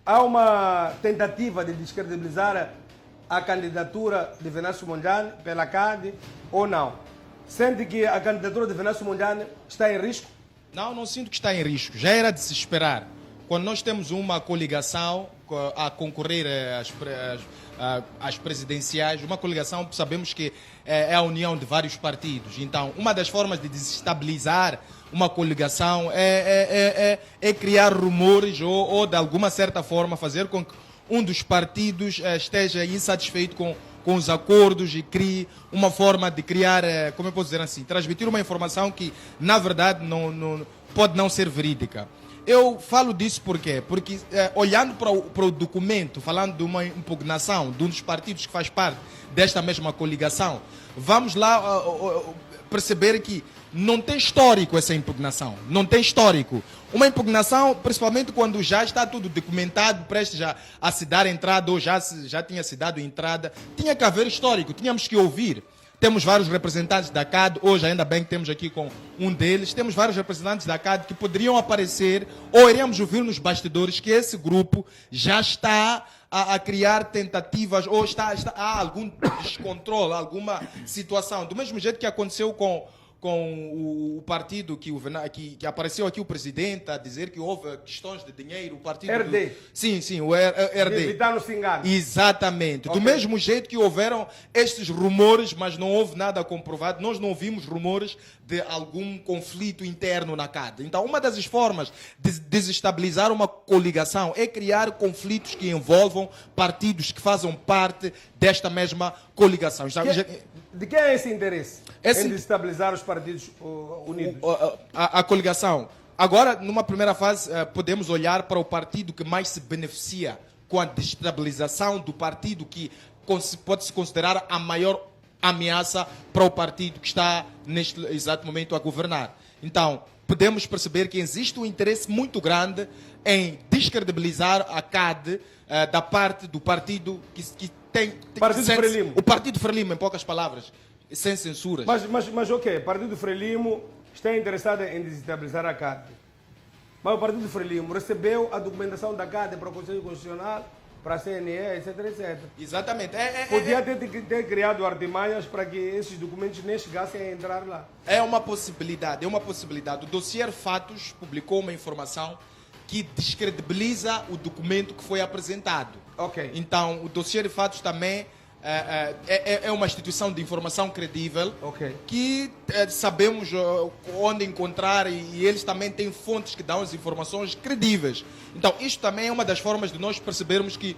há uma tentativa de descredibilizar a candidatura de Venâncio Mondlane pela CAD ou não? Sente que a candidatura de Venâncio Mondlane está em risco? Não sinto que está em risco. Já era de se esperar. Quando nós temos uma coligação a concorrer às presidenciais, uma coligação, sabemos que é a união de vários partidos. Então, uma das formas de desestabilizar uma coligação é criar rumores ou, de alguma certa forma, fazer com que um dos partidos esteja insatisfeito com os acordos e crie uma forma de criar, como eu posso dizer assim, transmitir uma informação que, na verdade, pode não ser verídica. Eu falo disso por quê? Porque, olhando para o documento, falando de uma impugnação de um dos partidos que faz parte desta mesma coligação, vamos lá perceber que não tem histórico essa impugnação. Não tem histórico. Uma impugnação, principalmente quando já está tudo documentado, prestes a se dar entrada, ou já tinha se dado entrada, tinha que haver histórico, tínhamos que ouvir. Temos vários representantes da CAD, hoje ainda bem que temos aqui com um deles, temos vários representantes da CAD que poderiam aparecer, ou iremos ouvir nos bastidores que esse grupo já está a criar tentativas, ou há algum descontrole, alguma situação. Do mesmo jeito que aconteceu com o partido que apareceu aqui o presidente a dizer que houve questões de dinheiro, o partido... RD. Sim, o RD. Evitar no cingano. Exatamente. Okay. Do mesmo jeito que houveram estes rumores, mas não houve nada comprovado, nós não ouvimos rumores de algum conflito interno na CAD. Então, uma das formas de desestabilizar uma coligação é criar conflitos que envolvam partidos que fazem parte desta mesma coligação. De quem é esse interesse em desestabilizar os partidos unidos? A coligação. Agora, numa primeira fase, podemos olhar para o partido que mais se beneficia com a desestabilização do partido que pode-se considerar a maior ameaça para o partido que está, neste exato momento, a governar. Então, podemos perceber que existe um interesse muito grande em descredibilizar a CAD da parte do partido que tem Frelimo. O Partido Frelimo, em poucas palavras, sem censuras. Mas ok, o Partido Frelimo está interessado em desestabilizar a CAD. Mas o Partido Frelimo recebeu a documentação da CAD para o Conselho Constitucional, para a CNE, etc. Exatamente. Podia ter criado artimanhas para que esses documentos nem chegassem a entrar lá. É uma possibilidade. O Dossier Fatos publicou uma informação que descredibiliza o documento que foi apresentado. Ok. Então, o Dossier Fatos também é uma instituição de informação credível, okay, que sabemos onde encontrar e eles também têm fontes que dão as informações credíveis. Então, isto também é uma das formas de nós percebermos que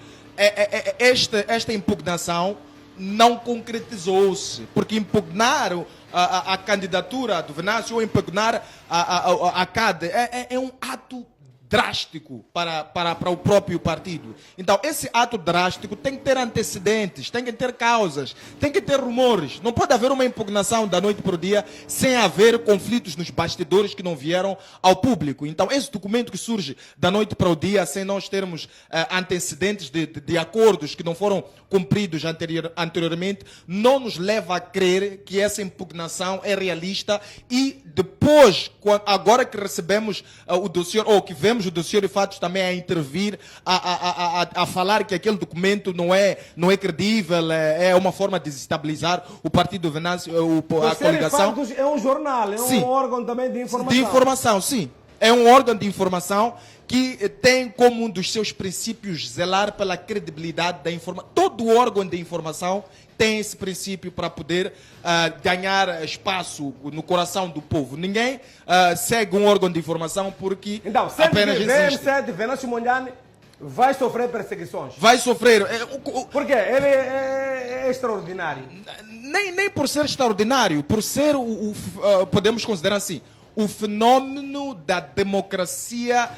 esta impugnação não concretizou-se, porque impugnar a candidatura do Venâncio ou impugnar a CAD é um ato drástico para o próprio partido. Então, esse ato drástico tem que ter antecedentes, tem que ter causas, tem que ter rumores. Não pode haver uma impugnação da noite para o dia sem haver conflitos nos bastidores que não vieram ao público. Então, esse documento que surge da noite para o dia, sem nós termos antecedentes de acordos que não foram cumpridos anteriormente, não nos leva a crer que essa impugnação é realista e depois, agora que recebemos o dossiê, ou que vemos o dossiê de fatos também a intervir, a falar que aquele documento não é credível, é uma forma de desestabilizar o partido Venâncio, a coligação. Fatos é um jornal, sim, um órgão também de informação. De informação, sim. É um órgão de informação que tem como um dos seus princípios zelar pela credibilidade da informação. Todo órgão de informação tem esse princípio para poder ganhar espaço no coração do povo. Ninguém segue um órgão de informação porque então, apenas existe. VM7, Venâncio Mondlane, vai sofrer perseguições? Vai sofrer. Porque ele é extraordinário. Nem por ser extraordinário, por ser, podemos considerar assim, o fenômeno da democracia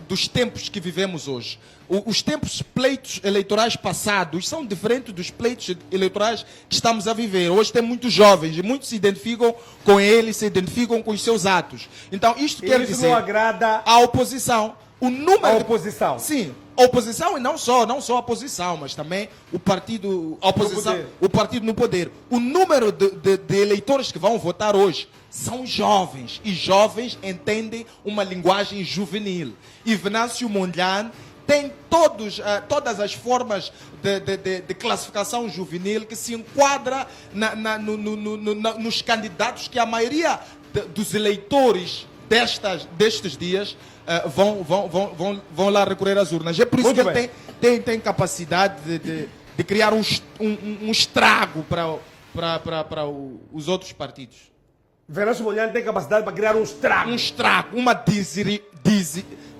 dos tempos que vivemos hoje. Os pleitos eleitorais passados são diferentes dos pleitos eleitorais que estamos a viver. Hoje tem muitos jovens e muitos se identificam com eles, se identificam com os seus atos. Então, isto quer dizer... Isso não agrada... A oposição. O número... A oposição. Sim. A oposição e não só a oposição, mas também o partido... A oposição, o partido no poder. O número de eleitores que vão votar hoje são jovens. E jovens entendem uma linguagem juvenil. E Venâncio Mondlane tem todas as formas de classificação juvenil que se enquadra nos candidatos que a maioria dos eleitores destes dias vão lá recorrer às urnas. É por isso Muito que bem. ele tem capacidade de criar um estrago para os outros partidos. Venâncio Mondlane tem capacidade para criar um estrago. Um estrago, uma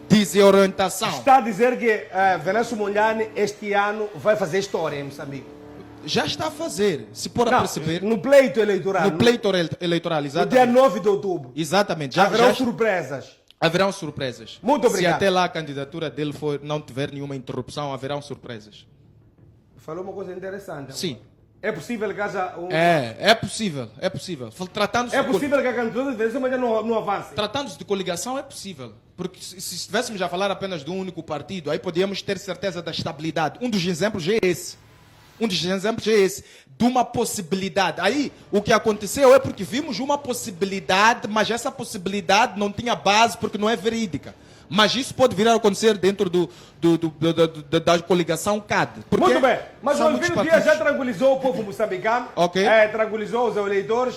desorientação. Está a dizer que Venâncio Mondlane este ano vai fazer história em Moçambique. Já está a fazer, se for a Não, perceber. no pleito eleitoral. No pleito eleitoral, No dia exatamente. 9 de outubro. Exatamente. Haverão surpresas. Haverão surpresas. Muito obrigado. Se até lá a candidatura dele não tiver nenhuma interrupção, haverão surpresas. Falou uma coisa interessante. Sim. É possível que haja um... É possível, é possível. Tratando-se É possível que a candidatura de Venâncio Mondlane não avance. Tratando-se de coligação, é possível. Porque se estivéssemos a falar apenas de um único partido, aí podíamos ter certeza da estabilidade. Um dos exemplos é esse. De uma possibilidade. Aí, o que aconteceu é porque vimos uma possibilidade, mas essa possibilidade não tinha base porque não é verídica. Mas isso pode vir a acontecer dentro da coligação CAD. Porque Muito bem. Mas o são muitos Elvino Dias já partidos. tranquilizou o povo moçambicano. Ok. Tranquilizou os eleitores.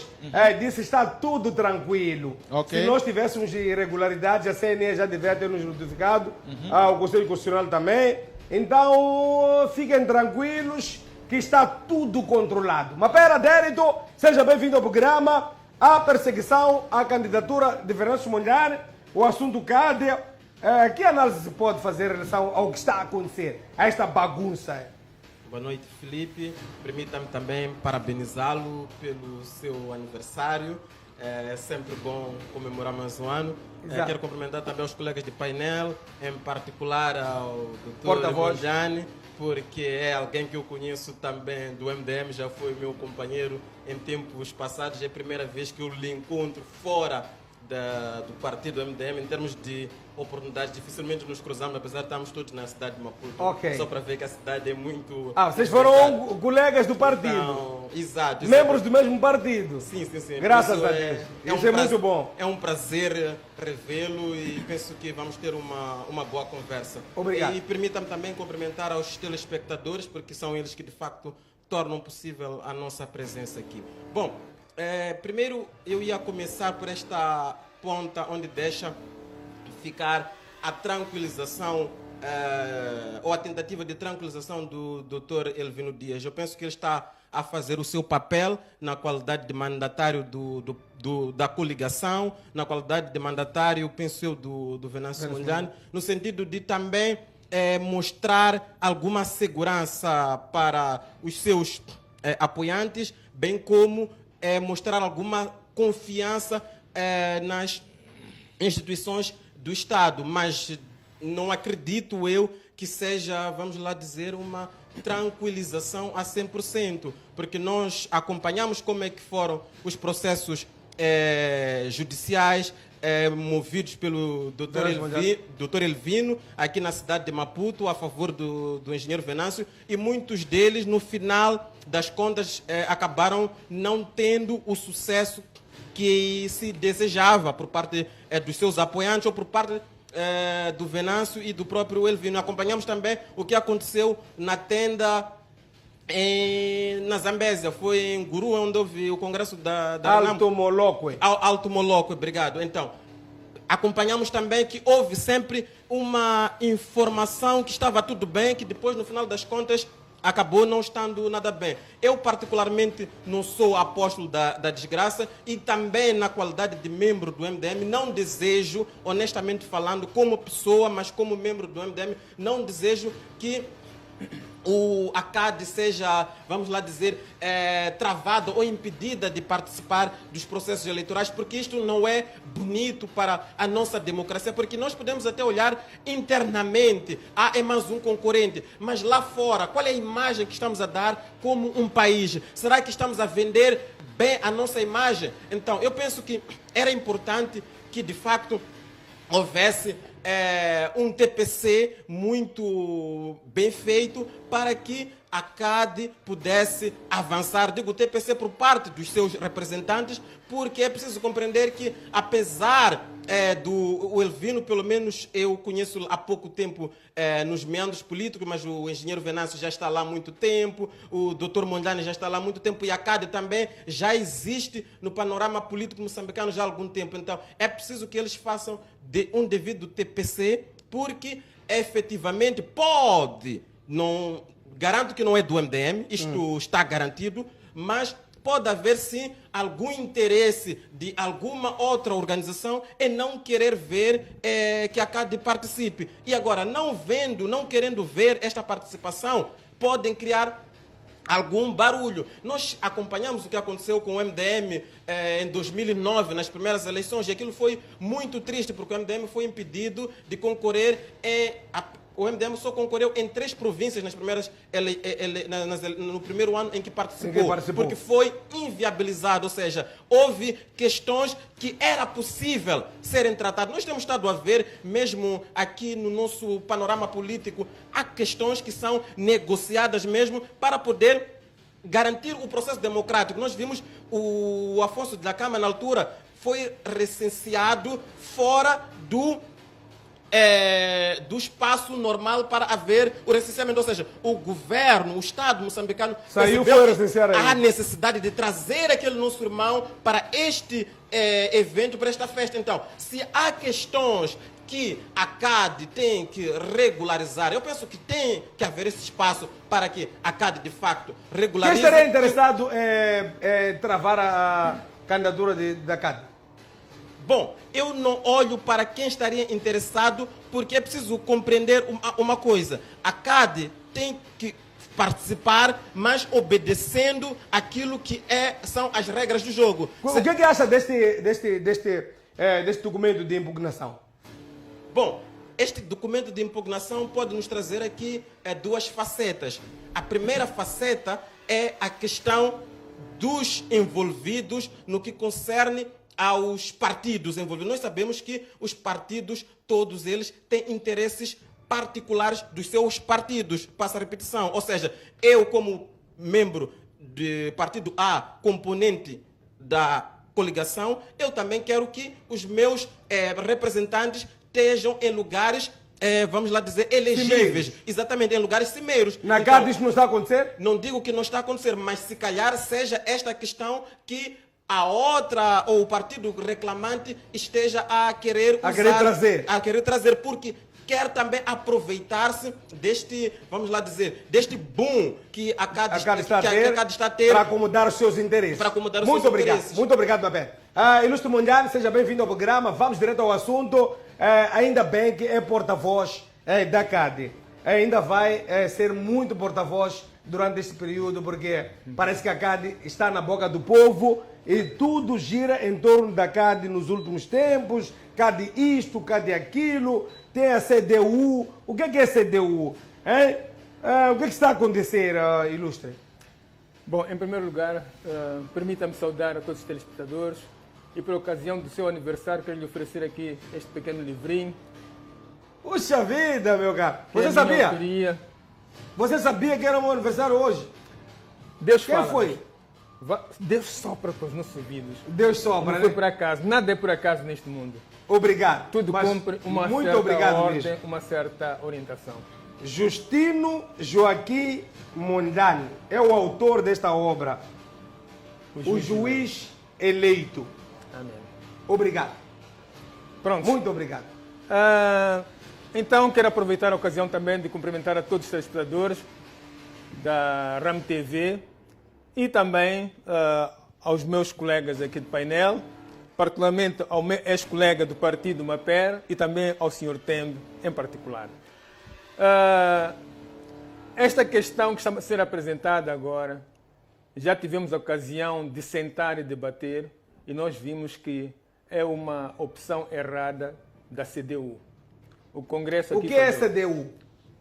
Disse está tudo tranquilo. Ok. Se nós tivéssemos irregularidades, a CNE já deveria ter nos notificado. O Conselho Constitucional também. Então, fiquem tranquilos que está tudo controlado. Mapera Dérito, seja bem-vindo ao programa. A perseguição à candidatura de Venâncio Mondlane, o assunto CAD. Que análise se pode fazer em relação ao que está a acontecer, a esta bagunça? Boa noite, Felipe. Permita-me também parabenizá-lo pelo seu aniversário. É sempre bom comemorar mais um ano. Quero cumprimentar também os colegas de painel, em particular ao Dr. Porta-voz. Mondlane, porque é alguém que eu conheço também do MDM, já foi meu companheiro em tempos passados. É a primeira vez que eu lhe encontro fora do partido MDM, em termos de oportunidades. Dificilmente nos cruzamos, apesar de estarmos todos na cidade de Maputo. Ok. Só para ver que a cidade é muito... Vocês foram colegas do partido, Então, exato. membros do mesmo partido. Sim. Graças Isso a Deus. Isso um é muito bom. É um prazer revê-lo e penso que vamos ter uma boa conversa. Obrigado. E permita-me também cumprimentar aos telespectadores, porque são eles que de facto tornam possível a nossa presença aqui. Bom, primeiro eu ia começar por esta ponta onde deixa ficar a tranquilização ou a tentativa de tranquilização do Dr. Elvino Dias. Eu penso que ele está a fazer o seu papel na qualidade de mandatário da coligação, na qualidade de mandatário, penso eu, do Venâncio Mondlane, no sentido de também mostrar alguma segurança para os seus apoiantes, bem como mostrar alguma confiança nas instituições do Estado, mas não acredito eu que seja, vamos lá dizer, uma tranquilização a 100%, porque nós acompanhamos como é que foram os judiciais movidos pelo Dr. Elvino aqui na cidade de Maputo a favor do engenheiro Venâncio, e muitos deles no final das contas acabaram não tendo o sucesso que se desejava por parte dos seus apoiantes ou por parte do Venâncio e do próprio Elvino. Acompanhamos também o que aconteceu na tenda na Zambésia, foi em Guru, onde houve o congresso da Alto Moloque. Alto Moloque, obrigado. Então, acompanhamos também que houve sempre uma informação que estava tudo bem, que depois, no final das contas, acabou não estando nada bem. Eu, particularmente, não sou apóstolo da desgraça e também, na qualidade de membro do MDM, não desejo, honestamente falando, como pessoa, mas como membro do MDM, não desejo que a CAD seja, vamos lá dizer, travada ou impedida de participar dos processos eleitorais, porque isto não é bonito para a nossa democracia, porque nós podemos até olhar internamente, é mais um concorrente, mas lá fora, qual é a imagem que estamos a dar como um país? Será que estamos a vender bem a nossa imagem? Então, eu penso que era importante que, de facto, houvesse um TPC muito bem feito para que a CAD pudesse avançar. Digo TPC por parte dos seus representantes, porque é preciso compreender que, apesar o Elvino, pelo menos eu conheço há pouco tempo nos meandros políticos, mas o engenheiro Venâncio já está lá há muito tempo, o doutor Mondlane já está lá há muito tempo e a CAD também já existe no panorama político moçambicano já há algum tempo. Então é preciso que eles façam um devido TPC, porque efetivamente pode, não garanto que não é do MDM, isto está garantido, mas pode haver sim algum interesse de alguma outra organização em não querer ver que a CAD participe. E agora, não querendo ver esta participação, podem criar algum barulho. Nós acompanhamos o que aconteceu com o MDM em 2009, nas primeiras eleições, e aquilo foi muito triste, porque o MDM foi impedido de concorrer o MDM só concorreu em 3 províncias nas primeiras no primeiro ano em que participou, porque foi inviabilizado, ou seja, houve questões que era possível serem tratadas. Nós temos estado a ver, mesmo aqui no nosso panorama político, há questões que são negociadas mesmo para poder garantir o processo democrático. Nós vimos o Afonso da Cama, na altura, foi recenseado fora do espaço normal para haver o recenseamento. Ou seja, o governo, o Estado moçambicano a necessidade de trazer aquele nosso irmão para este evento, para esta festa. Então, se há questões que a CAD tem que regularizar, eu penso que tem que haver esse espaço para que a CAD, de facto, regularize. Quem estaria interessado em travar a candidatura da CAD? Bom, eu não olho para quem estaria interessado, porque é preciso compreender uma coisa. A CAD tem que participar, mas obedecendo aquilo que são as regras do jogo. O que acha deste documento de impugnação? Bom, este documento de impugnação pode nos trazer aqui 2 facetas. A primeira faceta é a questão dos envolvidos no que concerne aos partidos envolvidos. Nós sabemos que os partidos, todos eles, têm interesses particulares dos seus partidos. Passa a repetição. Ou seja, eu como membro do partido A, componente da coligação, eu também quero que os meus representantes estejam em lugares, vamos lá dizer, elegíveis. Cimeiros. Exatamente, em lugares cimeiros. Na CAD isso não está a acontecer? Não digo que não está a acontecer, mas se calhar seja esta questão que a outra, ou o partido reclamante, esteja a querer trazer, porque quer também aproveitar-se deste, vamos lá dizer, deste boom que a CAD está a ter para acomodar os seus interesses. Muito obrigado, Babé. Ilustre Mondlane, seja bem-vindo ao programa. Vamos direto ao assunto. Ainda bem que é porta-voz da CAD. Ainda vai ser muito porta-voz durante este período, porque parece que a CAD está na boca do povo e tudo gira em torno da CAD nos últimos tempos. CAD isto, CAD aquilo, tem a CDU. O que é CDU? O que está a acontecer, Ilustre? Bom, em primeiro lugar, permita-me saudar a todos os telespectadores e, por ocasião do seu aniversário, quero lhe oferecer aqui este pequeno livrinho. Puxa vida, meu caro! Você sabia? Você sabia que era o meu aniversário hoje? Deus Quem fala. foi? Deus sopra para os nossos ouvidos. Deus sopra, Não foi por acaso. Nada é por acaso neste mundo. Obrigado. Tudo cumpre uma muito certa obrigado ordem, mesmo. uma certa orientação. Justino Joaquim Mondlane é o autor desta obra. O juiz eleito. Amém. Obrigado. Pronto. Muito obrigado. Então, quero aproveitar a ocasião também de cumprimentar a todos os telespectadores da RAM TV e também aos meus colegas aqui do painel, particularmente ao meu ex-colega do partido MAPER e também ao Sr. Tembe em particular. Esta questão que está a ser apresentada agora, já tivemos a ocasião de sentar e debater e nós vimos que é uma opção errada da CDU. O Congresso aqui O que é CDU?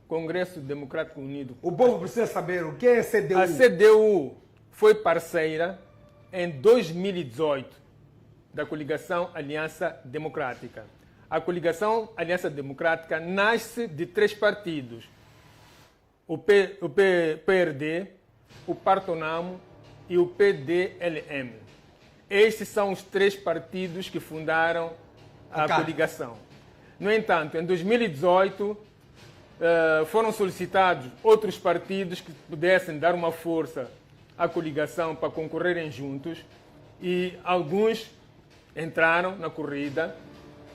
Congresso Democrático Unido. O povo precisa saber o que é CDU. A CDU foi parceira em 2018 da coligação Aliança Democrática. A coligação Aliança Democrática nasce de 3 partidos. O PRD, o Partonamo e o PDLM. Estes são os 3 partidos que fundaram à CAD. coligação. No entanto, em 2018, foram solicitados outros partidos que pudessem dar uma força à coligação para concorrerem juntos e alguns entraram na corrida.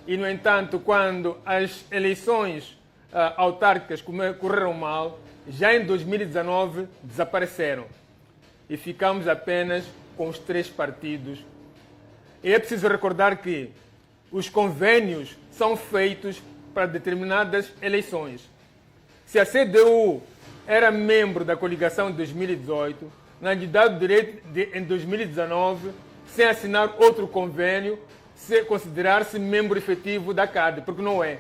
E, no entanto, quando as eleições autárquicas correram mal, já em 2019 desapareceram e ficamos apenas com os 3 partidos. E é preciso recordar que os convênios são feitos para determinadas eleições. Se a CDU era membro da coligação de 2018, não lhe dá o direito de, em 2019, sem assinar outro convênio, considerar-se membro efetivo da CAD, porque não é.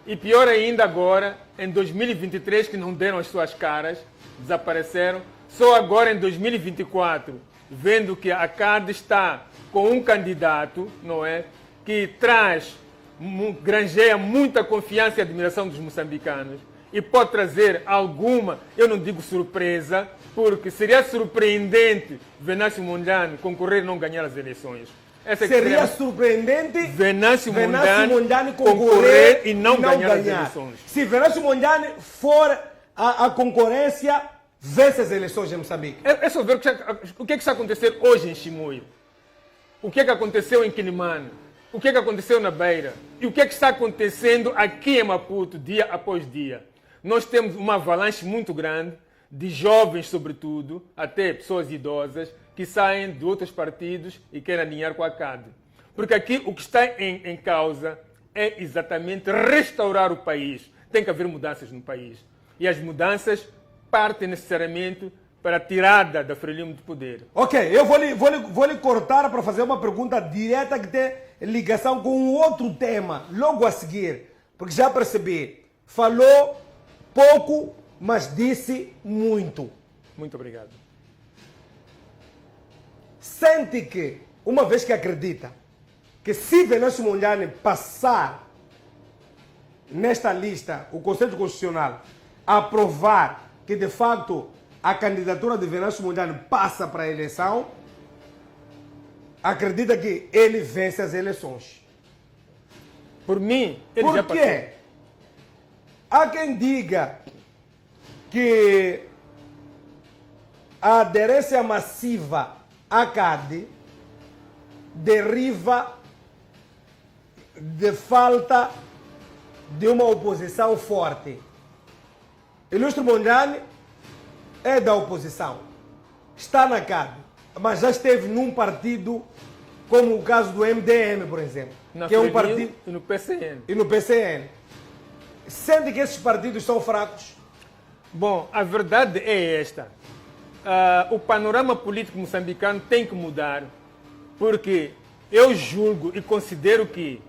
E pior ainda agora, em 2023, que não deram as suas caras, desapareceram. Só agora em 2024, vendo que a CAD está com um candidato, não é, que granjeia muita confiança e admiração dos moçambicanos e pode trazer alguma, eu não digo surpresa, porque seria surpreendente Venâncio Mondlane concorrer e não ganhar as eleições. Seria surpreendente Venâncio Mondlane concorrer e não ganhar as eleições. Se Venâncio Mondlane for a concorrência, vence as eleições em Moçambique. É só ver o que está acontecendo hoje em Chimoio. O que aconteceu em Quilimane. O que aconteceu na Beira. E o que está acontecendo aqui em Maputo, dia após dia. Nós temos uma avalanche muito grande de jovens, sobretudo, até pessoas idosas, que saem de outros partidos e querem alinhar com a CAD. Porque aqui o que está em causa é exatamente restaurar o país. Tem que haver mudanças no país. E as mudanças partem necessariamente para a tirada da Frelimo de poder. Ok, eu vou lhe cortar para fazer uma pergunta direta que tem ligação com um outro tema, logo a seguir. Porque já percebi, falou pouco, mas disse muito. Muito obrigado. Sente que, uma vez que acredita, que se Venâncio Mondlane passar nesta lista, o Conselho Constitucional aprovar que, de facto, a candidatura de Venâncio Mondlane passa para a eleição, acredita que ele vence as eleições. Por mim, ele já Por passou. quê? Há quem diga que a aderência massiva à CAD deriva de falta de uma oposição forte. Ilustre Mondlane é da oposição, está na CAD, mas já esteve num partido como o caso do MDM, por exemplo, Na que é um Frelimo partido, e no PCN. e no PCN. Sente que esses partidos são fracos? Bom, a verdade é esta. O panorama político moçambicano tem que mudar, porque eu julgo e considero que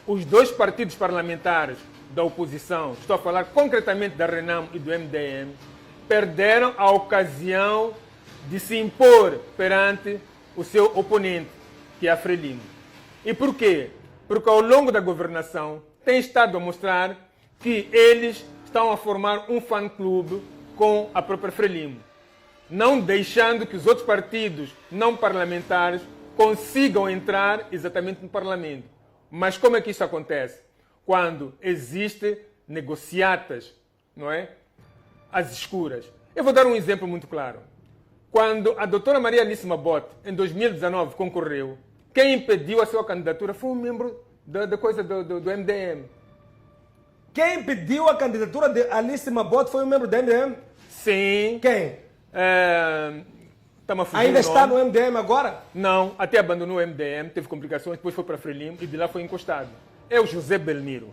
os 2 partidos parlamentares da oposição, estou a falar concretamente da Renamo e do MDM, perderam a ocasião de se impor perante o seu oponente, que é a Frelimo. E por quê? Porque ao longo da governação tem estado a mostrar que eles estão a formar um fã-clube com a própria Frelimo, não deixando que os outros partidos não parlamentares consigam entrar exatamente no Parlamento. Mas como é que isso acontece? Quando existem negociatas, não é? Às escuras. Eu vou dar um exemplo muito claro. Quando a doutora Maria Alice Mabote, em 2019, concorreu, quem impediu a sua candidatura foi um membro do MDM. Quem pediu a candidatura de Alice Mabote foi um membro do MDM? Sim. Quem? Tá-me a fugir Ainda o está nome. no MDM agora? Não, até abandonou o MDM, teve complicações, depois foi para Frelimo e de lá foi encostado. É o José Belmiro.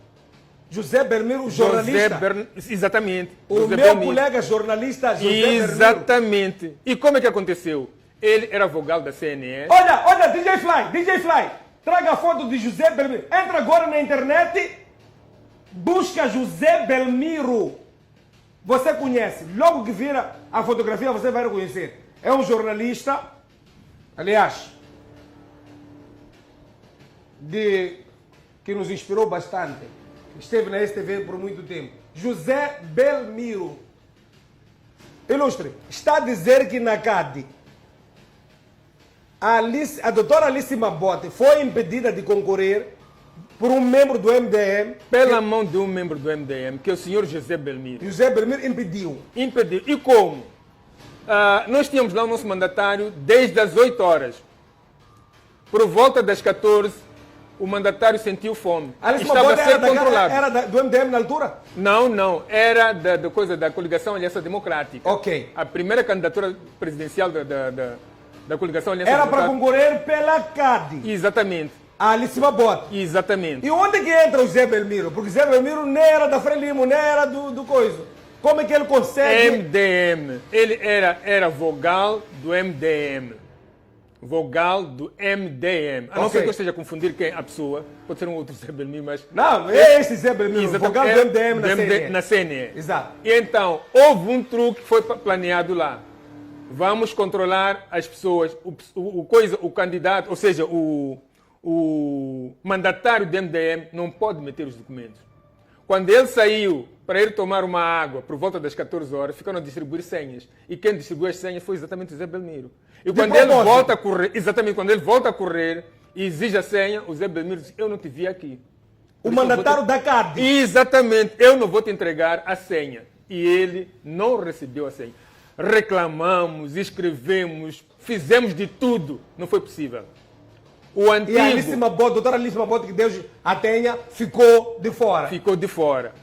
José Belmiro, jornalista. Exatamente. O José meu Belmiro. colega jornalista José Belmiro. Exatamente. E como é que aconteceu? Ele era vogal da CNE. Olha, DJ Fly, traga a foto de José Belmiro. Entra agora na internet, busca José Belmiro. Você conhece. Logo que vira a fotografia, você vai reconhecer. É um jornalista, aliás, que nos inspirou bastante. Esteve na STV por muito tempo. José Belmiro. Ilustre, está a dizer que na CAD a doutora Alice Mabote foi impedida de concorrer por um membro do MDM. Pela mão de um membro do MDM, que é o senhor José Belmiro. José Belmiro impediu. Impediu. E como? Nós tínhamos lá o nosso mandatário desde as 8 horas. Por volta das 14, o mandatário sentiu fome. Alice Estava a Mabota ser controlado. era do MDM na altura? Não. Era da coligação Aliança Democrática. Ok. A primeira candidatura presidencial da coligação Aliança Era para Democrática. concorrer pela CAD. Exatamente. A Alice Mabota. Exatamente. E onde que entra o Zé Belmiro? Porque o Zé Belmiro nem era da Frelimo, nem era do coisa. Como é que ele consegue... MDM. Ele era vogal do MDM. Vogal do MDM. A não Ok. ser que eu esteja a confundir quem a pessoa. Pode ser um outro Zé Belmiro, mas... Não, é esse Zé Belmiro, Exatamente. vogal do MDM na CNE. Na CNE. Exato. E então, houve um truque que foi planeado lá. Vamos controlar as pessoas, o candidato, ou seja, o mandatário do MDM não pode meter os documentos. Quando ele saiu para ir tomar uma água por volta das 14 horas, ficaram a distribuir senhas. E quem distribuiu as senhas foi exatamente o Zé Belmiro. E quando ele propósito. volta a correr, exatamente, quando ele volta a correr e exige a senha, o Zé Belmiro diz, eu não te vi aqui. O mandatário da CAD. Exatamente, eu não vou te entregar a senha. E ele não recebeu a senha. Reclamamos, escrevemos, fizemos de tudo. Não foi possível. O antigo E a Alice Mabota, a doutora Alice Mabota, que Deus a tenha, ficou de fora. ficou de fora.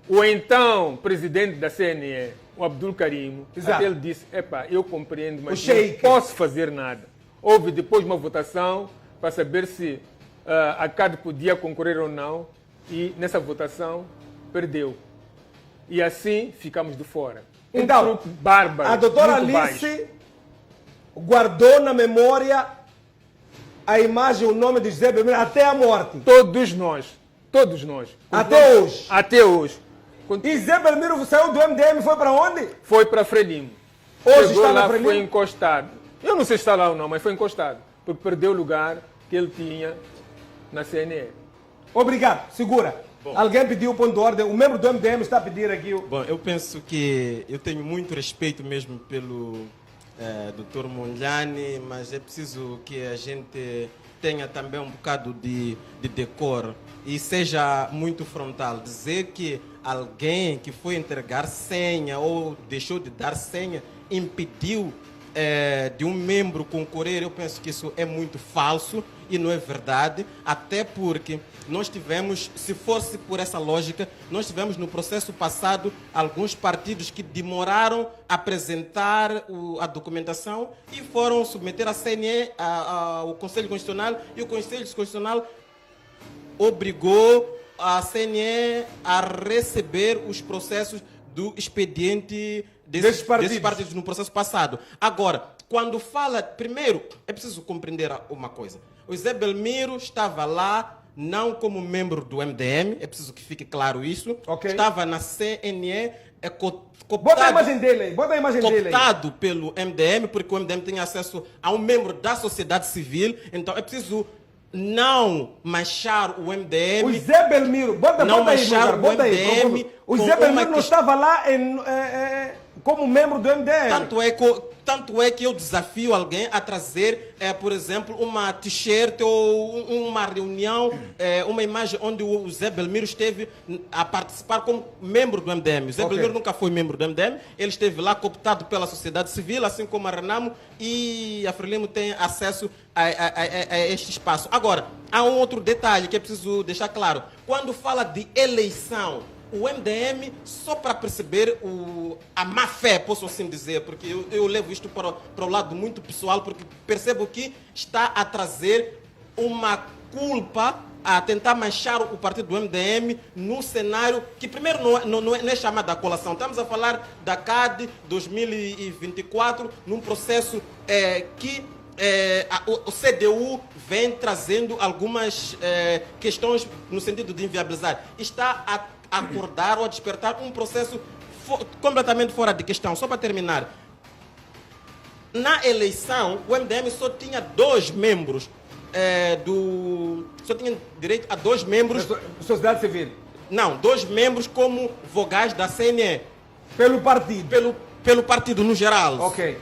O então presidente da CNE, o Abdul Karim, Exato. até ele disse, eu compreendo, mas O não Sheik. posso fazer nada. Houve depois uma votação para saber se a CAD podia concorrer ou não, e nessa votação perdeu. E assim ficamos de fora. Então, truque bárbaro. a doutora muito Alice baixo. guardou na memória a imagem, o nome de José Belmiro até a morte. Todos nós. Até hoje. Até hoje. Quando E Zé Belmiro saiu do MDM e foi para onde? foi para Frelimo. Hoje Chegou está na lá, Frelimo? foi encostado. Eu não sei se está lá ou não, mas foi encostado. Porque perdeu o lugar que ele tinha na CNE. Obrigado, segura. Alguém pediu o ponto de ordem, o membro do MDM está a pedir aqui. Bom, eu penso que eu tenho muito respeito mesmo pelo Dr. Mondlane, mas é preciso que a gente tenha também um bocado de decoro e seja muito frontal. Dizer que alguém que foi entregar senha ou deixou de dar senha impediu de um membro concorrer, eu penso que isso é muito falso e não é verdade, até porque nós tivemos, se fosse por essa lógica, nós tivemos no processo passado alguns partidos que demoraram a apresentar a documentação e foram submeter a CNE ao Conselho Constitucional, e o Conselho Constitucional obrigou a CNE a receber os processos do expediente desses partidos no processo passado. Agora, quando fala, primeiro, é preciso compreender uma coisa. O Zé Belmiro estava lá não como membro do MDM, é preciso que fique claro isso. Ok. Estava na CNE, Bota a imagem dele aí, bota a imagem dele aí. cooptado pelo MDM, porque o MDM tem acesso a um membro da sociedade civil, então é preciso não manchar o MDM. O Zé Belmiro, bota Não aí, manchar Lugar, bota o aí. MDM O com Zé Belmiro uma não que- estava lá como membro do MDM. Tanto é que eu desafio alguém a trazer, por exemplo, uma t-shirt ou uma reunião, uma imagem onde o Zé Belmiro esteve a participar como membro do MDM. O Zé Ok. Belmiro nunca foi membro do MDM, ele esteve lá cooptado pela sociedade civil, assim como a Renamo e a Frelimo tem acesso a este espaço. Agora, há um outro detalhe que é preciso deixar claro. Quando fala de eleição, o MDM, só para perceber a má fé, posso assim dizer, porque eu levo isto para o lado muito pessoal, porque percebo que está a trazer uma culpa, a tentar manchar o partido do MDM num cenário que primeiro não é chamada colação. Estamos a falar da CAD 2024, num processo que o CDU vem trazendo algumas questões no sentido de inviabilizar. Está a acordar ou a despertar um processo completamente fora de questão. Só para terminar, na eleição, o MDM só tinha 2 membros só tinha direito a 2 membros, Sociedade Civil. não, 2 membros como vogais da CNE, Pelo partido. pelo partido no geral. Ok.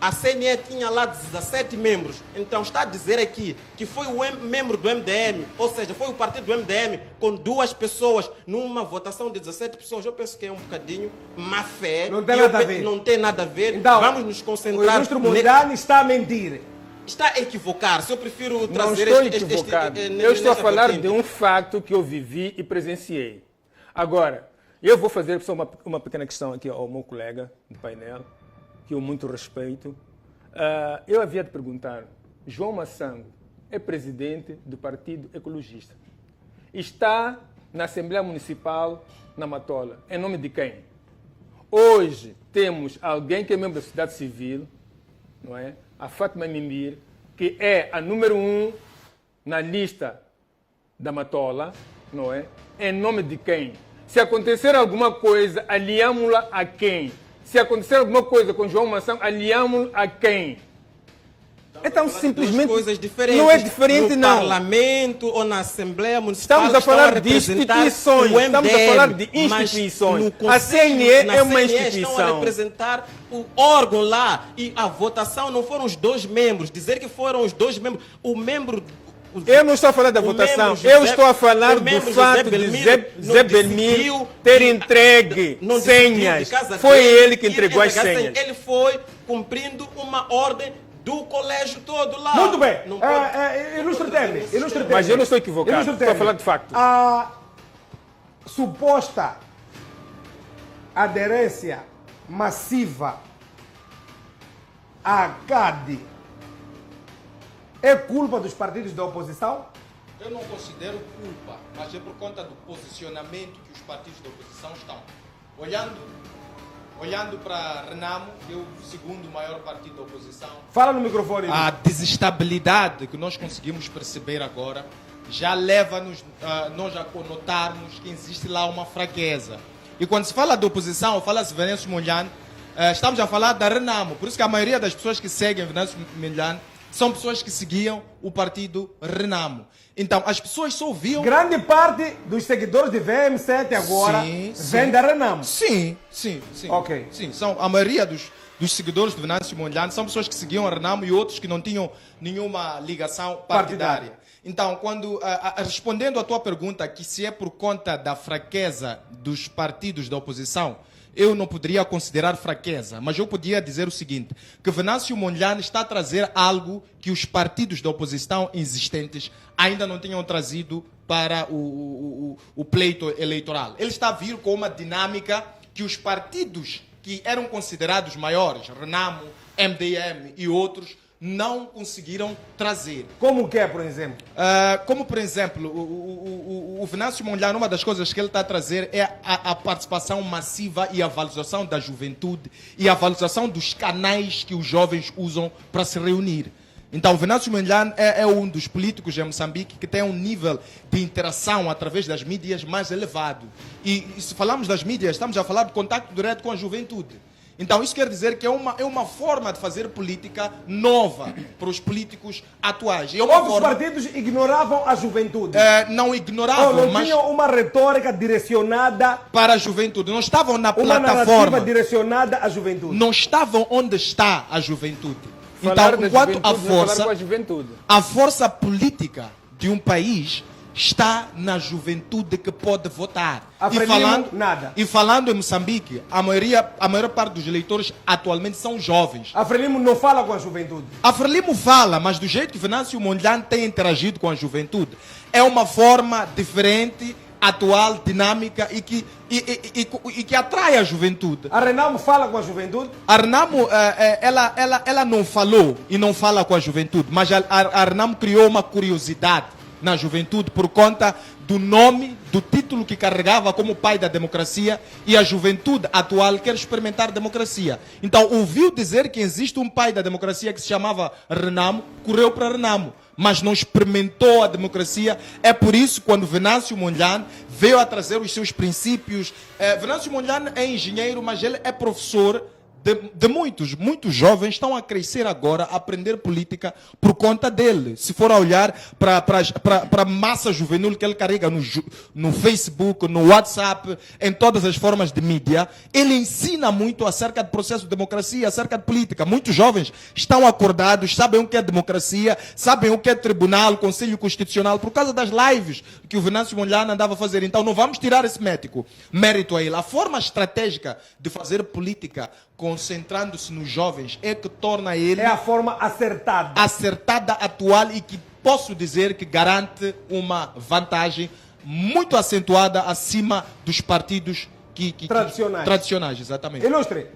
A CNE tinha lá 17 membros. Então está a dizer aqui que foi o membro do MDM, ou seja, foi o partido do MDM com 2 pessoas numa votação de 17 pessoas. Eu penso que é um bocadinho má fé. Não tem nada a ver. Não tem nada a ver. Então, vamos nos o concentrar. ilustre Mondlane está a mentir. Está a equivocar-se. Eu prefiro Não trazer estou equivocado. Eu estou a nessa falar vertente. de um facto que eu vivi e presenciei. Agora, eu vou fazer só uma pequena questão aqui ao meu colega de painel, que eu muito respeito. Eu havia de perguntar, João Massango é presidente do Partido Ecologista. Está na Assembleia Municipal na Matola. Em nome de quem? Hoje temos alguém que é membro da sociedade civil, não é? A Fátima Mimbir, que é a número 1 na lista da Matola, não é? Em nome de quem? Se acontecer alguma coisa, aliamos-la a quem? Se acontecer alguma coisa com João Massango, aliamos-lo a quem? Então, simplesmente, Duas coisas diferentes. não é diferente, no não. Parlamento ou na Assembleia Municipal. Estamos a falar estão de representar instituições. o Estamos a MDM, falar de mas instituições. no A Conselho, CNE na é uma CNE Estão a instituição. representar o órgão lá. E a votação não foram os 2 membros. Dizer que foram os 2 membros. O membro. Eu não estou a falar da votação, eu estou a falar do fato de Zé Belmiro ter entregue senhas. Foi ele que entregou as senhas. Ele foi cumprindo uma ordem do colégio todo lá. Muito bem. Não pode- Ilustre Temer. Mas eu não estou equivocado, Ilustre estou a Temer. falar de facto. A suposta aderência massiva à CAD é culpa dos partidos da oposição? Eu não considero culpa, mas é por conta do posicionamento que os partidos da oposição estão. Olhando para Renamo, que é o segundo maior partido da oposição, Fala no microfone. a desestabilidade que nós conseguimos perceber agora já leva-nos nós a conotarmos que existe lá uma fraqueza. E quando se fala de oposição, fala-se Venâncio Mondlane, estamos a falar da Renamo. Por isso que a maioria das pessoas que seguem Venâncio Mondlane são pessoas que seguiam o partido Renamo. Então, as pessoas só ouviam... Grande parte dos seguidores de VM7 agora Sim, vem sim. da Renamo. Sim. Ok. Sim, a maioria dos seguidores do Venâncio Mondlane são pessoas que seguiam a Renamo e outros que não tinham nenhuma ligação partidária. Então, respondendo à tua pergunta, que se é por conta da fraqueza dos partidos da oposição, eu não poderia considerar fraqueza, mas eu podia dizer o seguinte, que Venâncio Mondlane está a trazer algo que os partidos da oposição existentes ainda não tinham trazido para o pleito eleitoral. Ele está a vir com uma dinâmica que os partidos que eram considerados maiores, Renamo, MDM e outros, não conseguiram trazer. Como que é, por exemplo? Como, por exemplo, o Venâncio Mondlane, uma das coisas que ele está a trazer é a participação massiva e a valorização da juventude e a valorização dos canais que os jovens usam para se reunir. Então, o Venâncio Mondlane é um dos políticos em Moçambique que tem um nível de interação através das mídias mais elevado. E se falamos das mídias, estamos a falar de contato direto com a juventude. Então, isso quer dizer que é uma forma de fazer política nova para os políticos atuais. E é uma Outros forma... partidos ignoravam a juventude. não ignoravam, Ou não mas tinham uma retórica direcionada, para a juventude. Não estavam na uma narrativa plataforma. direcionada à juventude. Não estavam onde está a juventude. Falar Então, da enquanto juventude, não falar com a juventude. a força política de um país está na juventude que pode votar. A Frelimo, nada. E falando em Moçambique, a maior parte dos eleitores atualmente são jovens. A Frelimo não fala com a juventude. A Frelimo fala, mas do jeito que Venâncio Mondlane tem interagido com a juventude, é uma forma diferente, atual, dinâmica e que atrai a juventude. A Renamo fala com a juventude. A Renamo, ela não falou e não fala com a juventude, mas a Renamo criou uma curiosidade na juventude por conta do nome, do título que carregava como pai da democracia, e a juventude atual quer experimentar democracia. Então, ouviu dizer que existe um pai da democracia que se chamava Renamo, correu para Renamo, mas não experimentou a democracia. É por isso, quando Venâncio Mondlane veio a trazer os seus princípios... Venâncio Mondlane é engenheiro, mas ele é professor de muitos jovens estão a crescer agora, a aprender política por conta dele. Se for a olhar para a massa juvenil que ele carrega no Facebook, no WhatsApp, em todas as formas de mídia, ele ensina muito acerca do processo de democracia, acerca de política. Muitos jovens estão acordados, sabem o que é democracia, sabem o que é tribunal, conselho constitucional, por causa das lives que o Venâncio Mondlane andava a fazer. Então não vamos tirar esse mérito a ele. A forma estratégica de fazer política concentrando-se nos jovens é que torna ele É a forma acertada. atual e que posso dizer que garante uma vantagem muito acentuada acima dos partidos tradicionais, exatamente. Ilustre,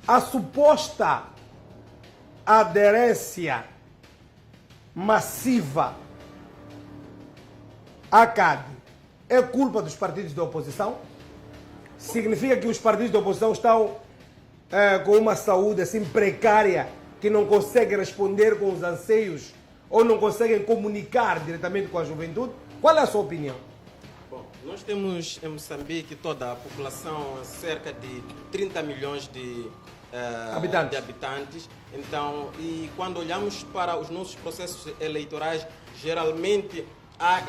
a suposta aderência massiva à CAD é culpa dos partidos da oposição? Significa que os partidos da oposição estão com uma saúde assim precária que não conseguem responder com os anseios ou não conseguem comunicar diretamente com a juventude? Qual é a sua opinião? Bom, nós temos em Moçambique toda a população, cerca de 30 milhões de habitantes. Então, e quando olhamos para os nossos processos eleitorais, geralmente há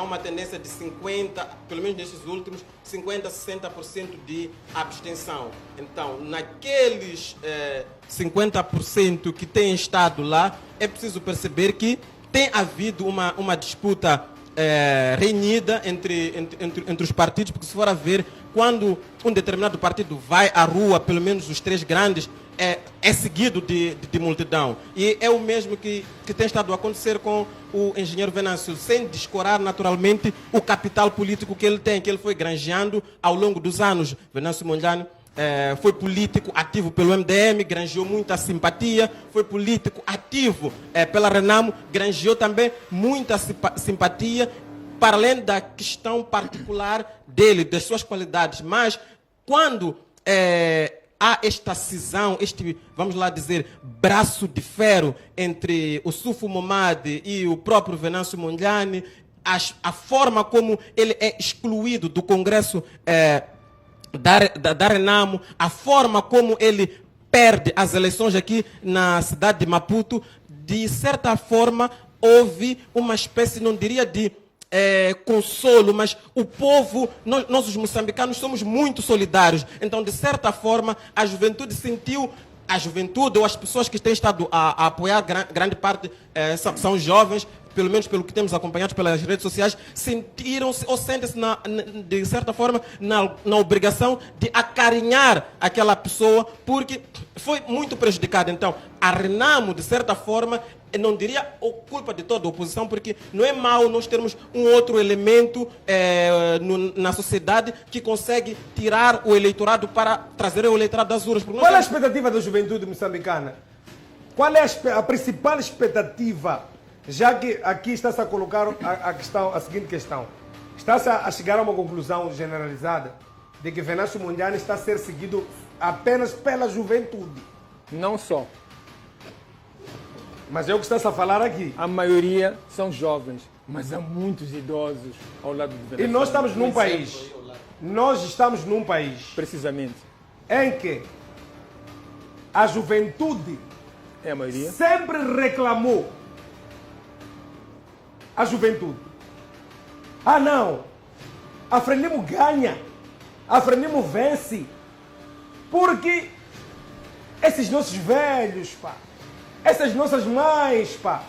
uma tendência de 50%, pelo menos nesses últimos, 50% a 60% de abstenção. Então, naqueles 50% que têm estado lá, é preciso perceber que tem havido uma disputa renhida entre os partidos, porque se for a ver, quando um determinado partido vai à rua, pelo menos os três grandes, é seguido de multidão. E é o mesmo que tem estado a acontecer com o engenheiro Venâncio, sem descorar naturalmente o capital político que ele tem, que ele foi granjeando ao longo dos anos. Venâncio Mondlane foi político ativo pelo MDM, granjeou muita simpatia, foi político ativo pela Renamo, granjeou também muita simpatia, para além da questão particular dele, das suas qualidades. Mas quando há esta cisão, vamos lá dizer, braço de ferro entre o Sufo Momade e o próprio Venâncio Mondlane, a forma como ele é excluído do Congresso da Renamo, a forma como ele perde as eleições aqui na cidade de Maputo, de certa forma houve uma espécie, não diria de consolo, mas o povo, nós os moçambicanos somos muito solidários. Então, de certa forma, a juventude ou as pessoas que têm estado a apoiar, grande parte são jovens, pelo menos pelo que temos acompanhado pelas redes sociais, sentiram-se ou sentem-se, de certa forma, na obrigação de acarinhar aquela pessoa, porque foi muito prejudicada. Então, a Renamo, de certa forma, não diria culpa de toda a oposição, porque não é mau nós termos um outro elemento na sociedade que consegue tirar o eleitorado para trazer o eleitorado das urnas. Qual é a expectativa da juventude moçambicana? Qual é a principal expectativa? Já que aqui está-se a colocar a seguinte questão. Está-se a chegar a uma conclusão generalizada de que Venâncio Mondlane está a ser seguido apenas pela juventude. Não só. Mas é o que está-se a falar aqui. A maioria são jovens, mas há muitos idosos ao lado do Venâncio. E nós estamos num país, precisamente, em que a juventude é a maioria, sempre reclamou. A juventude. Ah, não. A Frelimo ganha. A Frelimo vence. Porque esses nossos velhos, pá, essas nossas mães, pá,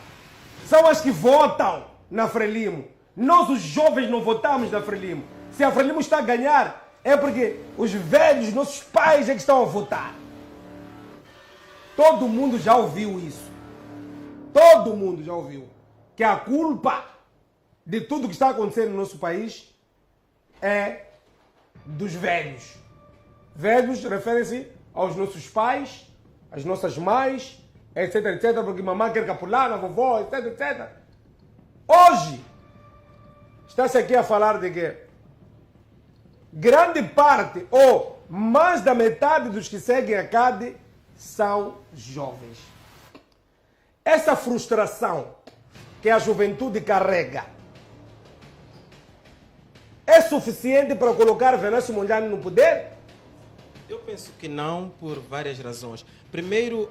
são as que votam na Frelimo. Nós, os jovens, não votamos na Frelimo. Se a Frelimo está a ganhar, é porque os velhos, nossos pais, é que estão a votar. Todo mundo já ouviu isso. Todo mundo já ouviu. Que a culpa de tudo que está acontecendo no nosso país é dos velhos. Velhos referem-se aos nossos pais, às nossas mães, etc, etc, porque mamãe quer capular, a vovó, etc, etc. Hoje, está-se aqui a falar de que grande parte, ou mais da metade dos que seguem a CAD são jovens. Essa frustração que a juventude carrega é suficiente para colocar Venâncio Mondlane no poder? Eu penso que não, por várias razões. Primeiro,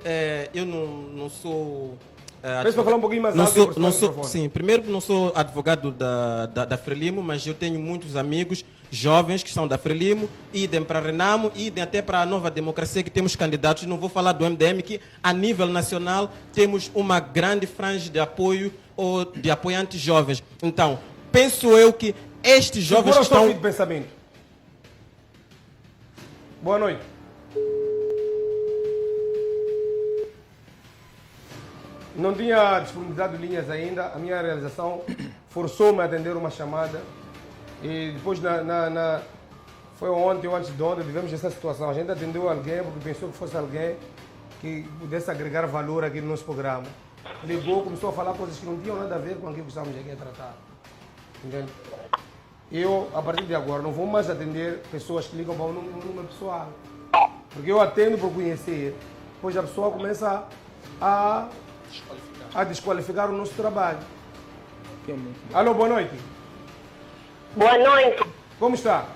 eu não sou... Peço para falar um pouquinho mais Não alto. sou, para não o sou, microfone. sim, primeiro não sou advogado da Frelimo, mas eu tenho muitos amigos jovens que são da Frelimo, idem para a Renamo, idem até para a Nova Democracia, que temos candidatos. Não vou falar do MDM, que a nível nacional temos uma grande franja de apoio ou de apoiantes jovens. Então, penso eu que estes jovens Segura que o seu estão... fio de pensamento. Boa noite. Não tinha disponibilidade de linhas ainda. A minha realização forçou-me a atender uma chamada. E depois, foi ontem ou antes de ontem, tivemos essa situação. A gente atendeu alguém porque pensou que fosse alguém que pudesse agregar valor aqui no nosso programa. Ligou, começou a falar coisas que não tinham nada a ver com aquilo que estávamos aqui a tratar. Entende? Eu, a partir de agora, não vou mais atender pessoas que ligam para o número pessoal. Porque eu atendo por conhecer. Depois a pessoa começa a desqualificar o nosso trabalho. Alô, boa noite. Boa noite. Como está?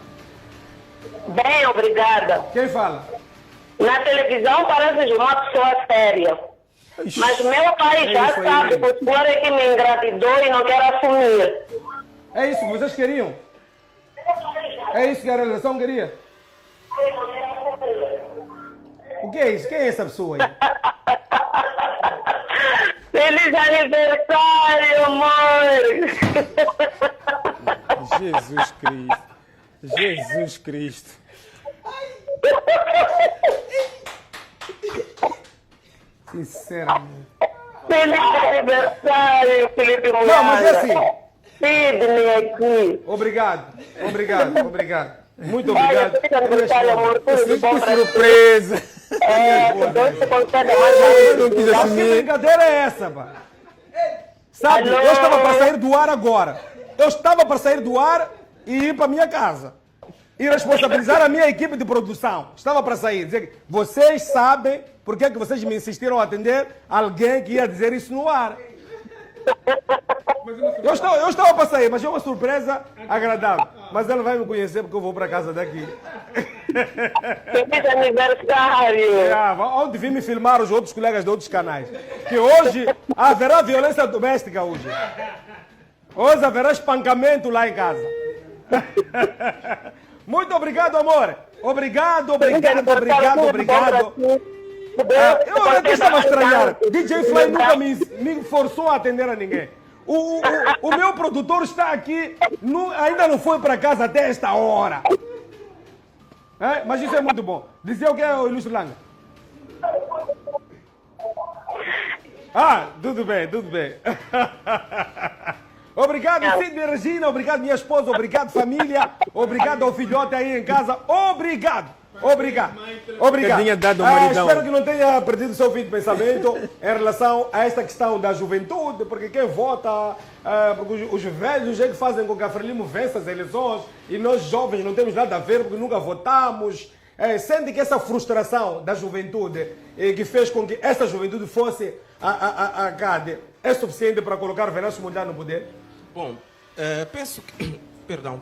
Bem, obrigada. Quem fala? Na televisão parece uma pessoa séria. Mas meu pai já isso aí. sabe que o senhor é que me engravidou e não quer assumir. É isso que vocês queriam? É isso que a realização queria? O que é isso? Quem é essa pessoa aí? Feliz aniversário, amor! Jesus Cristo. Jesus Cristo. Sinceramente. Feliz aniversário, Felipe Mulher! Não, mas é assim. Sidney aqui. Obrigado. Muito Olha, obrigado. feliz aniversário, amor. Tudo bom Que pra ti. surpresa. Deus te conceda mais Não quis Que assumir. brincadeira é essa, pá? Sabe, Alô? eu estava para sair do ar agora. Eu estava para sair do ar e ir para a minha casa. E responsabilizar a minha equipe de produção. Estava para sair. Dizer que vocês sabem por que vocês me insistiram a atender alguém que ia dizer isso no ar. Eu estava para sair, mas é uma surpresa agradável. Mas ela vai me conhecer porque eu vou para casa daqui. Feliz aniversário! Onde vim me filmar os outros colegas de outros canais. Que hoje haverá violência doméstica hoje. Hoje haverá espancamento lá em casa. Muito obrigado, amor. Obrigado. Eu até estava a estranhar. DJ Fly nunca me forçou a atender a ninguém. O meu produtor está aqui, ainda não foi para casa até esta hora. É, mas isso é muito bom. Dizer o que é o Ilustre Langa? Tudo bem. Obrigado, Sidney Regina. Obrigado, minha esposa. Obrigado, família. Obrigado ao filhote aí em casa. Obrigado. Tinha dado um maridão. Espero que não tenha perdido o seu fim de pensamento em relação a esta questão da juventude, porque quem vota, porque os velhos é que fazem com que a Frelimo vença as eleições e nós jovens não temos nada a ver porque nunca votamos. Sente que essa frustração da juventude que fez com que essa juventude fosse a CAD é suficiente para colocar Venâncio Mondlane no poder? Bom,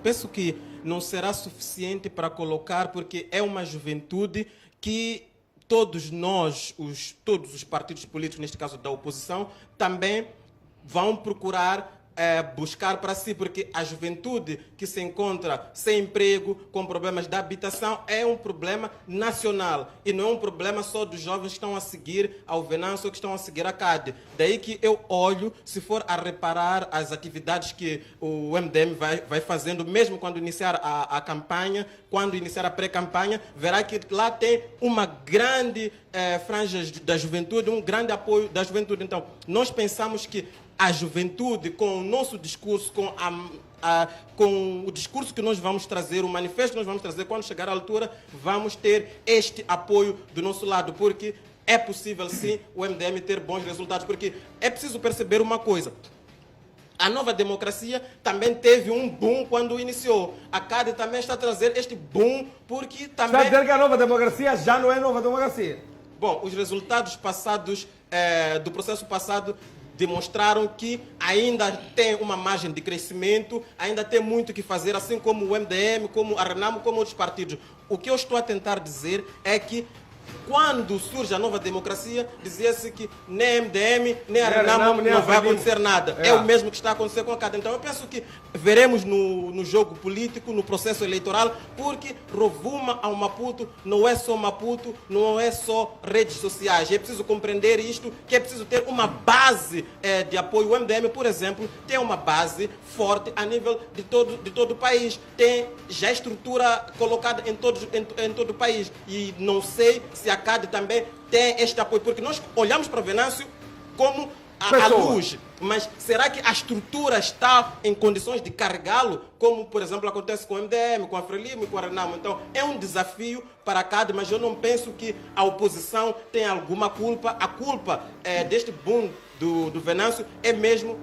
penso que não será suficiente para colocar, porque é uma juventude que todos nós, todos os partidos políticos, neste caso da oposição, também vão procurar buscar para si, porque a juventude que se encontra sem emprego, com problemas de habitação, é um problema nacional e não é um problema só dos jovens que estão a seguir ao Venâncio ou que estão a seguir a CAD. Daí que eu olho, se for a reparar as atividades que o MDM vai fazendo, mesmo quando iniciar a campanha, quando iniciar a pré-campanha, verá que lá tem uma grande franja da juventude, um grande apoio da juventude. Então, nós pensamos que a juventude, com o nosso discurso, com o discurso que nós vamos trazer, o manifesto que nós vamos trazer, quando chegar à altura, vamos ter este apoio do nosso lado, porque é possível, sim, o MDM ter bons resultados, porque é preciso perceber uma coisa. A Nova Democracia também teve um boom quando iniciou. A CAD também está a trazer este boom, porque também... Está a dizer que a Nova Democracia já não é Nova Democracia? Bom, os resultados passados, do processo passado, demonstraram que ainda tem uma margem de crescimento, ainda tem muito que fazer, assim como o MDM, como a Renamo, como outros partidos. O que eu estou a tentar dizer é que quando surge a nova democracia, dizia-se que nem MDM, nem a Renamo nem não a vai Frelimo. acontecer nada. É. É o mesmo que está a acontecer com a CAD. Então eu penso que veremos no jogo político, no processo eleitoral, porque Rovuma ao Maputo não é só Maputo, não é só redes sociais. É preciso compreender isto, que é preciso ter uma base de apoio. O MDM, por exemplo, tem uma base forte a nível de todo o país. Tem já estrutura colocada em todo o país. E não sei se a CAD também tem este apoio, porque nós olhamos para Venâncio como a Pessoa. luz, mas será que a estrutura está em condições de carregá-lo, como, por exemplo, acontece com o MDM, com a Frelimo e com a Renamo? Então, é um desafio para a CAD, mas eu não penso que a oposição tenha alguma culpa. A culpa deste boom do Venâncio é mesmo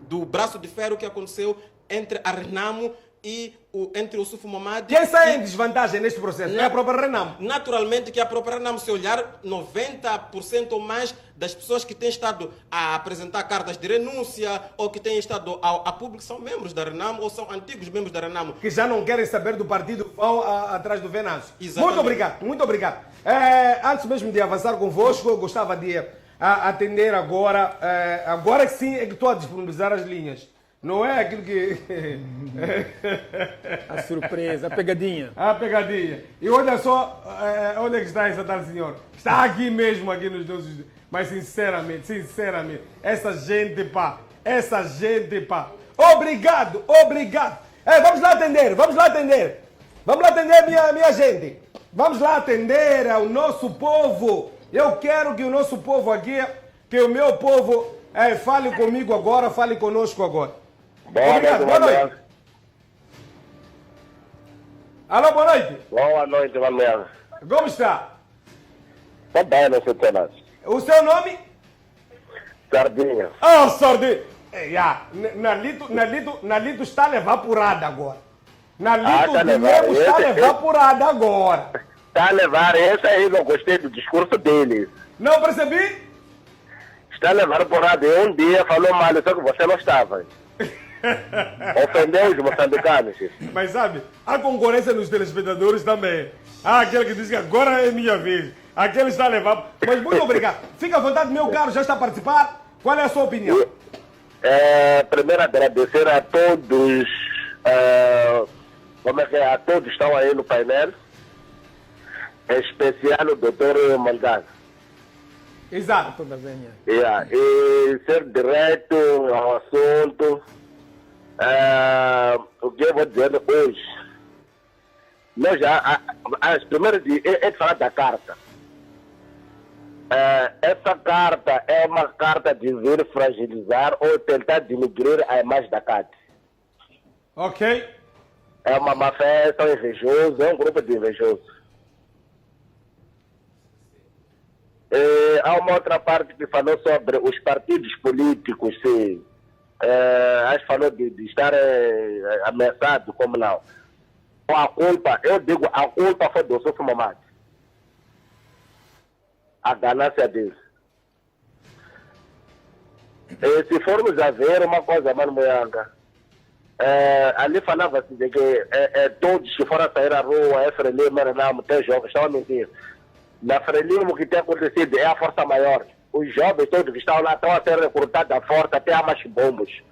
do braço de ferro que aconteceu entre a Renamo e entre o Sufo Momad. Quem sai em desvantagem neste processo é a própria Renamo. Naturalmente que a própria Renamo, se olhar 90% ou mais das pessoas que têm estado a apresentar cartas de renúncia ou que têm estado a público são membros da Renamo ou são antigos membros da Renamo. Que já não querem saber do partido, vão atrás do Venâncio. Exatamente. Muito obrigado, muito obrigado. Antes mesmo de avançar convosco, eu gostava de atender agora. Agora sim é que estou a disponibilizar as linhas. Não é aquilo que. A surpresa, a pegadinha. A pegadinha. E olha só, onde é que está essa tal senhora? Está aqui mesmo, aqui nos nossos. Mas sinceramente, essa gente, pá. Obrigado. Vamos lá atender. Vamos lá atender, minha gente. Vamos lá atender ao nosso povo. Eu quero que o nosso povo aqui, que o meu povo, fale comigo agora, fale conosco agora. Obrigado, boa noite. Alô, boa noite. Boa noite, Manuel. Como está? Tá bem, não sei ter nada. O seu nome? Sardinha. Oh, Sardinha. Nalito está a levar porrada agora. Nalito tá de levando. mesmo está a levar porrada agora. Tá a levar, esse aí não gostei do discurso dele. Não percebi? Está a levar porrada. Um dia falou mal, só que você não estava. Ofendeu os moçambicanos. Mas sabe, há concorrência nos telespectadores também. Há aquele que diz que agora é minha vez. Aquele está a levar. Mas muito obrigado. Fica à vontade, meu caro, já está a participar. Qual é a sua opinião? Primeiro agradecer a todos, a todos que estão aí no painel, em especial o doutor Malgado. Exato. Toda venha. E ser direto ao assunto, o que eu vou dizer hoje, nós já, as primeiras é de falar da carta. Essa carta é uma carta de vir fragilizar ou tentar denigrir a imagem da CAD. Ok. É uma má fé, são invejosos, é um grupo de invejosos. Há uma outra parte que falou sobre os partidos políticos, sim. Acho que falou de estar ameaçado, como não. A culpa, eu digo, a culpa foi do Sufo Momad. A ganância deles. Se formos a ver uma coisa, Mano Moyanga, ali falava-se de que todos que foram sair à rua, Frelimo, Renamo, tem jovens, estão a mentir. Na Frelimo o que tem acontecido é a força maior. Os jovens todos que estão lá estão a ser recrutados à força, até há mais bombos.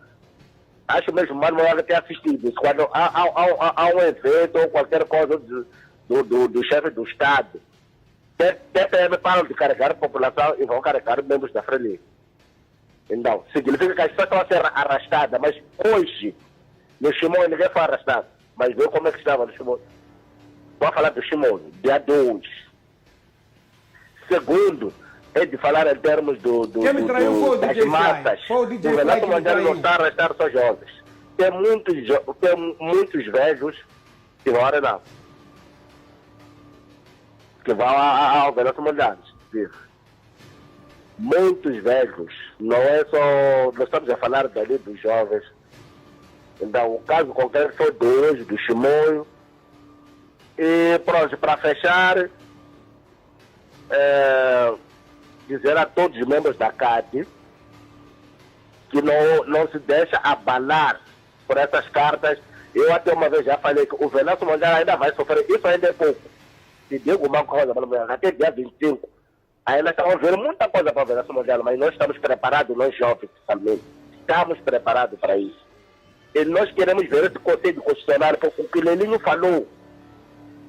Acho mesmo, Mano Moyanga ter assistido isso. Quando há um evento ou qualquer coisa do chefe do Estado, TPM param de carregar a população e vão carregar membros da Frelimo. Então, significa que as pessoas estão a ser arrastadas, mas hoje, no Chimoio, ninguém foi arrastado. Mas viu como é que estava no Chimoio? Vou falar do Chimoio, dia 2. Segundo, é de falar em termos Quem me traiu foi o das DJ Fly. massas. Foi o DJ O Fly Renato que me Mandela não traiu. está a arrastar só jovens. Tem muitos velhos que não arenam. Que vão ao Renato Mandela. Muitos velhos. Não é só... Nós estamos a falar dali dos jovens. Então, o caso concreto foi de hoje, do Chimoio. E pronto, para fechar, dizer a todos os membros da CAD que não se deixa abalar por essas cartas. Eu até uma vez já falei que o Venâncio Mondlane ainda vai sofrer, isso ainda é pouco. Se digo uma coisa, até dia 25, ainda estamos vendo muita coisa para o Venâncio Mondlane, mas nós estamos preparados, nós jovens também, estamos preparados para isso. E nós queremos ver esse Conselho Constitucional, porque o que Lelinho falou,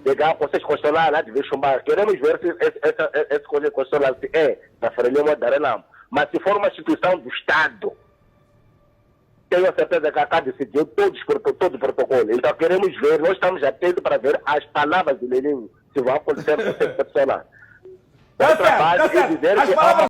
pegar o Conselho Constitucional lá de ver chumbar, queremos ver se esse Conselho Constitucional se é da Frelimo ou da Renamo, mas se for uma instituição do Estado, tenho a certeza que a CAD decidiu todo o protocolo. Então queremos ver, nós estamos atentos para ver as palavras de Lelinho, se vão acontecer no Conselho Constitucional. Tá certo, tá certo. As palavras